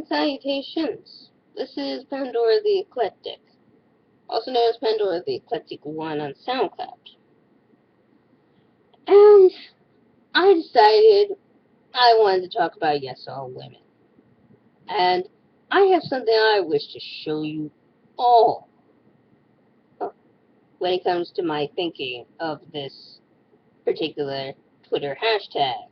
And salutations. This is Pandora the Eclectic, also known as Pandora the Eclectic 1 on SoundCloud. And I decided I wanted to talk about Yes All Women. And I have something I wish to show you all when it comes to my thinking of this particular Twitter hashtag.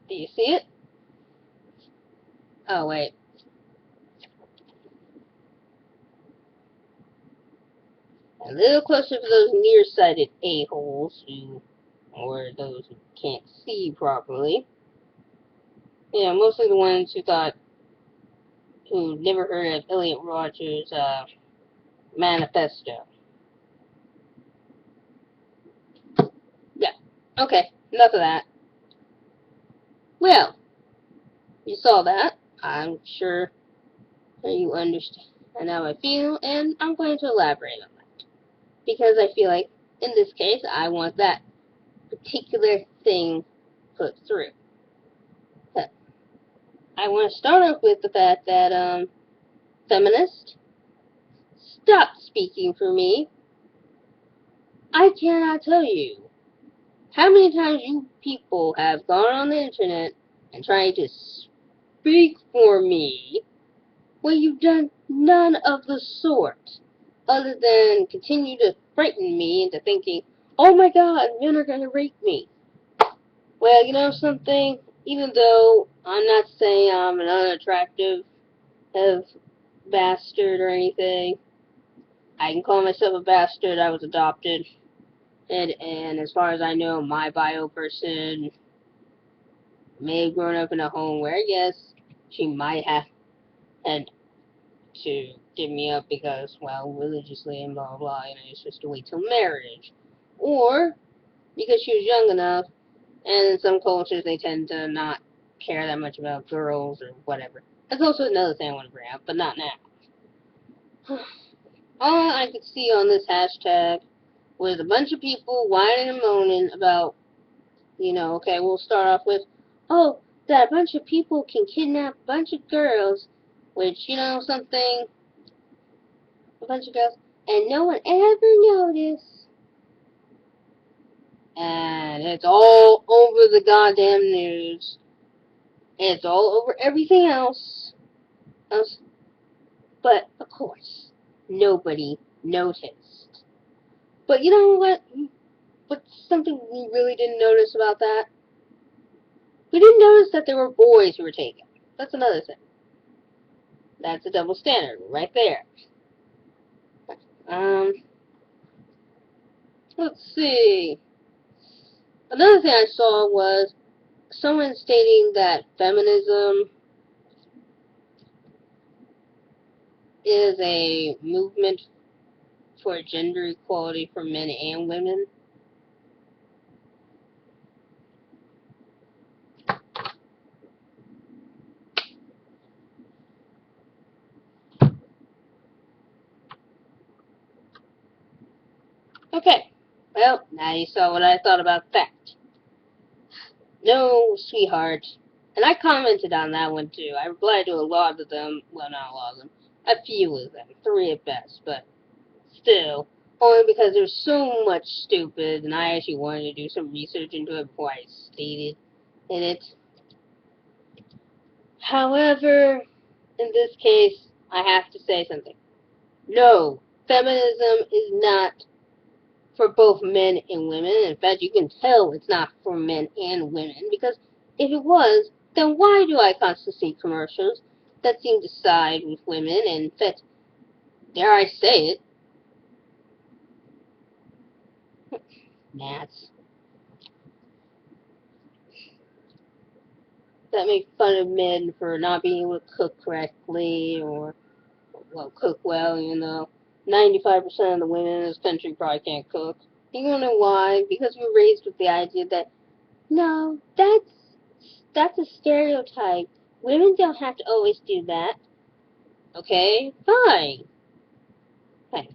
Do you see it? Oh, wait. A little closer for those nearsighted a-holes or those who can't see properly. Yeah, mostly the ones who never heard of Elliot Rodgers' manifesto. Yeah, okay, enough of that. Well, you saw that. I'm sure you understand how I feel, and I'm going to elaborate on that. Because I feel like, in this case, I want that particular thing put through. I want to start off with the fact that, feminists, stop speaking for me. I cannot tell you how many times you people have gone on the internet and tried to speak for me when you've done none of the sort, other than continue to frighten me into thinking, oh my god, men are gonna rape me. Well, you know something? Even though I'm not saying I'm an unattractive bastard or anything, I can call myself a bastard. I was adopted. And as far as I know, my bio person may have grown up in a home where, yes, she might have had to give me up because, well, religiously and blah, blah, blah, you know, you're supposed to wait till marriage. Or because she was young enough, and in some cultures they tend to not care that much about girls or whatever. That's also another thing I want to bring up, but not now. All I could see on this hashtag was a bunch of people whining and moaning about, okay, we'll start off with, oh, that a bunch of people can kidnap a bunch of girls, which, something, a bunch of girls, and no one ever noticed. And it's all over the goddamn news. It's all over everything else. But, of course, nobody noticed. But you know what? What's something we really didn't notice about that? We didn't notice that there were boys who were taken. That's another thing. That's a double standard right there. Let's see. Another thing I saw was someone stating that feminism is a movement for gender equality for men and women. Okay, well, now you saw what I thought about that. No, sweetheart. And I commented on that one too. I replied to a lot of them. Well, not a lot of them. A few of them. 3 at best. But still. Only because there's so much stupid, and I actually wanted to do some research into it before I stated in it. However, in this case, I have to say something. No, feminism is not for both men and women. In fact, you can tell it's not for men and women, because if it was, then why do I constantly see commercials that seem to side with women, and in fact, dare I say it, gnats, that make fun of men for not being able to cook correctly, or, well, cook well, 95% of the women in this country probably can't cook. You wanna know why? Because we were raised with the idea that, no, that's a stereotype. Women don't have to always do that. Okay, fine. Hey,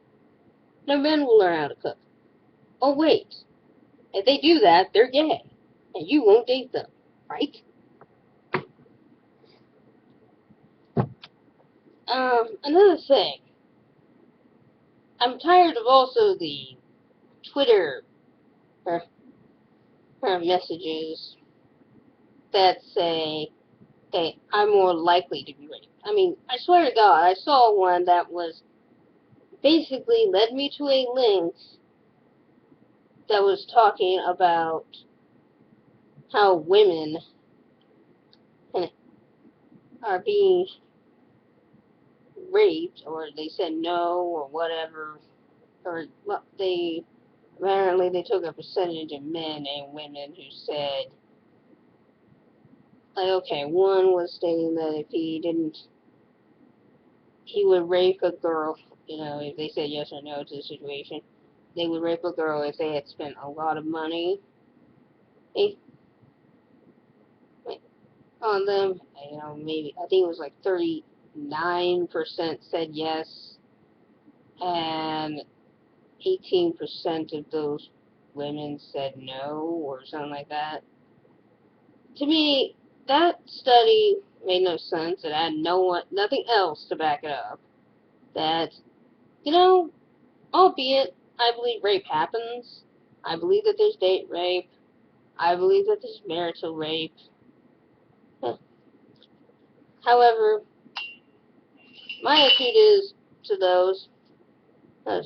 no, men will learn how to cook. Oh, wait. If they do that, they're gay. and you won't date them, right? Another thing, I'm tired of also the Twitter or, messages that say, "Hey, I'm more likely to be raped." I mean, I swear to God, I saw one that was basically led me to a link that was talking about how women are being raped, or they said no, or whatever, or well, they took a percentage of men and women who said, like, okay, one was stating that if he would rape a girl, if they said yes or no to the situation, they would rape a girl if they had spent a lot of money on them. Maybe, I think it was like 39% said yes, and 18% of those women said no, or something like that. To me, that study made no sense. It had nothing else to back it up. That, albeit, I believe rape happens. I believe that there's date rape. I believe that there's marital rape. However, my attitude is to those. Uh,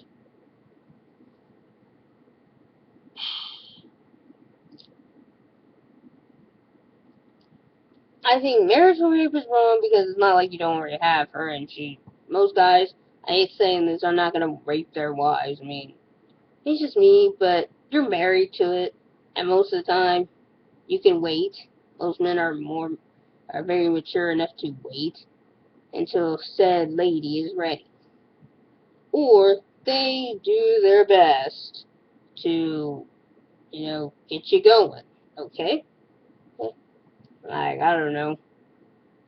I think marital rape is wrong because it's not like you don't already have her, and most guys, I hate saying this, are not gonna rape their wives. I mean, it's just me, but you're married to it, and most of the time, you can wait. Most men are very mature enough to wait until said lady is ready. Or they do their best to, get you going. Okay? Like, I don't know,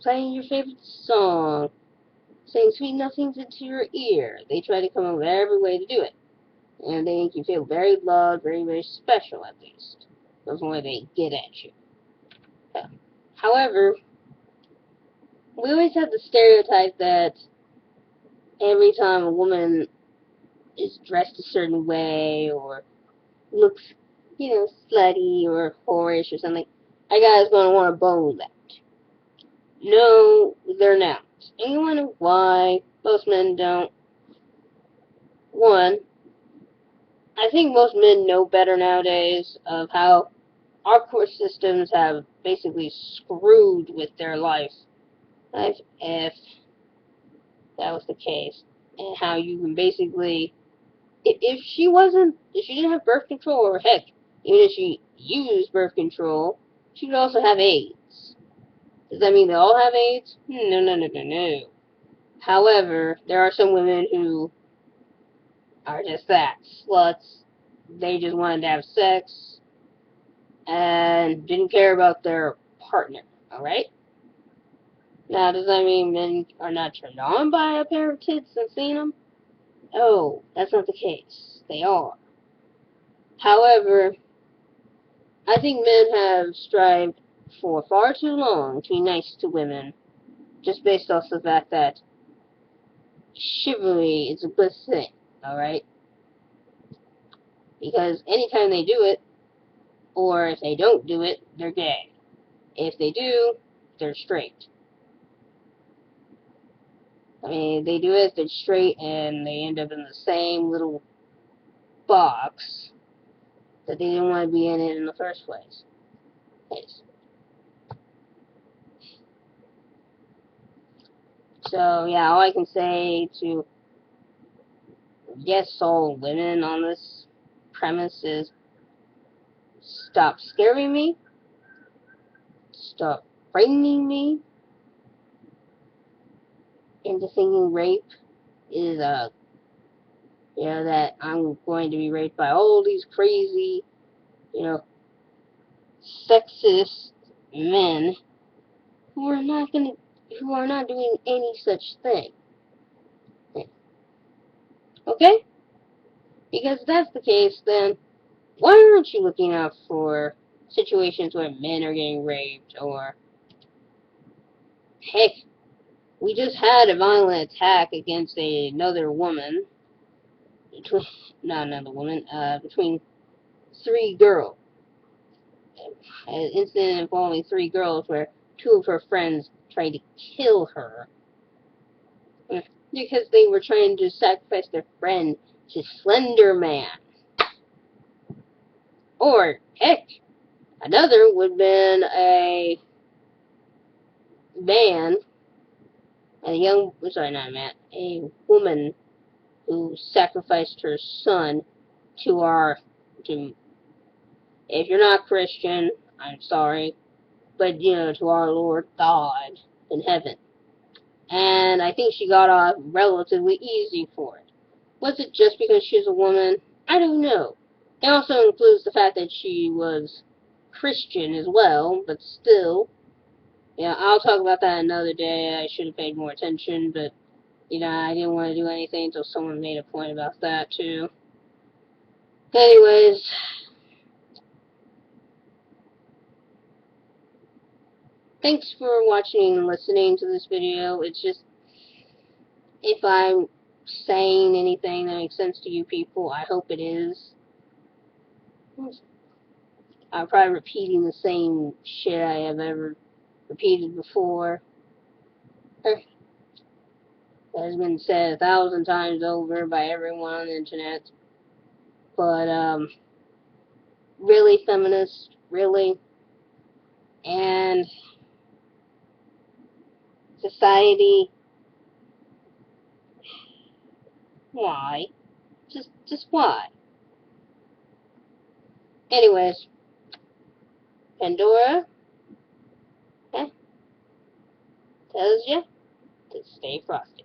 playing your favorite song, saying sweet nothings into your ear. They try to come up with every way to do it. And they make you feel very loved, very, very special, at least. That's the way they get at you. Yeah. However, we always have the stereotype that every time a woman is dressed a certain way, or looks, slutty or whorish or something, a guy's going to want to bone that. No, they're not. And you wonder why most men don't. One, I think most men know better nowadays of how our court systems have basically screwed with their life, if that was the case, and how you can basically, if she didn't have birth control, or heck, even if she used birth control, she would also have AIDS. Does that mean they all have AIDS? No, no, no, no, no. However, there are some women who are just that, sluts. They just wanted to have sex and didn't care about their partner, alright? Now, does that mean men are not turned on by a pair of tits and seeing them? No, that's not the case. They are. However, I think men have strived for far too long to be nice to women, just based off the fact that chivalry is a good thing, alright? Because anytime they do it, or if they don't do it, they're gay. If they do, they're straight. I mean, they do it, they're straight, and they end up in the same little box that they didn't want to be in it in the first place. So, yeah, all I can say to yes, all women on this premise is stop scaring me, stop frightening me into thinking rape is that I'm going to be raped by all these crazy, sexist men who are not doing any such thing. Okay? Because if that's the case, then why aren't you looking out for situations where men are getting raped, or heck, we just had a violent attack against another woman, between, not another woman, between 3 girls. An incident involving 3 girls where 2 of her friends tried to kill her because they were trying to sacrifice their friend to Slender Man. Or, heck, another would have been a man, a woman who sacrificed her son to to, if you're not Christian, I'm sorry, but, to our Lord God in heaven. And I think she got off relatively easy for it. Was it just because she's a woman? I don't know. It also includes the fact that she was Christian as well, but still. Yeah, I'll talk about that another day. I should have paid more attention, but, I didn't want to do anything until someone made a point about that, too. Anyways, thanks for watching and listening to this video. It's just, if I'm saying anything that makes sense to you people, I hope it is. I'm probably repeating the same shit I have ever repeated before. That has been said 1,000 times over by everyone on the internet. But, really, feminist? Really? And society? Why? Just why? Anyways, Pandora, tells you to stay frosty.